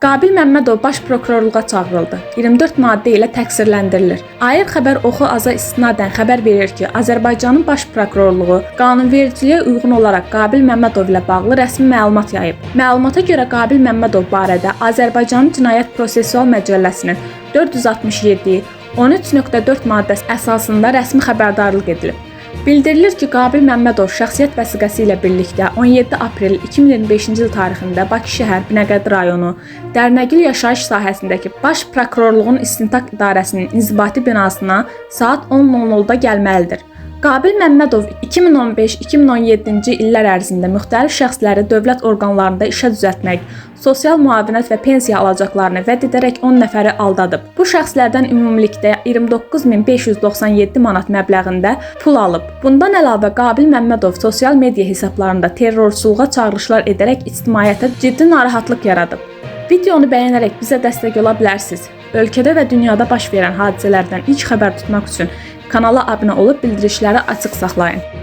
Qabil Məmmədov baş prokurorluğa çağırıldı. 24 maddə ilə təqsirləndirilir. Air xəbər Oxu Aza istinadən xəbər verir ki, Azərbaycanın baş prokurorluğu qanunvericiliyə uyğun olaraq Qabil Məmmədov ilə bağlı rəsmi məlumat yayıb. Məlumata görə Qabil Məmmədov barədə Azərbaycanın Cinayət Prosessual Məcəlləsinin 467, 13.4 maddəsi əsasında rəsmi xəbərdarlıq edilib. Bildirilir ki, Qabil Məmmədov şəxsiyyət vəsiqəsi ilə birlikdə 17 aprel 2025-ci il tarixində Bakı şəhər Binəqədi rayonu Dərnəgül yaşayış sahəsindəki Baş Prokurorluğun İstintaq İdarəsinin inzibati binasına saat 10:00-da gəlməlidir. Qabil Məmmədov 2015-2017-ci illər ərzində müxtəlif şəxsləri dövlət orqanlarında işə düzəltmək, sosial müavinət və pensiya alacaqlarını vəd edərək 10 nəfəri aldadıb. Bu şəxslərdən ümumilikdə 29.597 manat məbləğində pul alıb. Bundan əlavə Qabil Məmmədov sosial media hesablarında terrorçuluğa çağırışlar edərək ictimaiyyətə ciddi narahatlıq yaradıb. Videonu bəyənərək bizə dəstək ola bilərsiniz. Ölkədə və dünyada baş verən hadisələrdən ilk xəbər tutmaq üçün kanala abunə olub bildirişləri açıq saxlayın.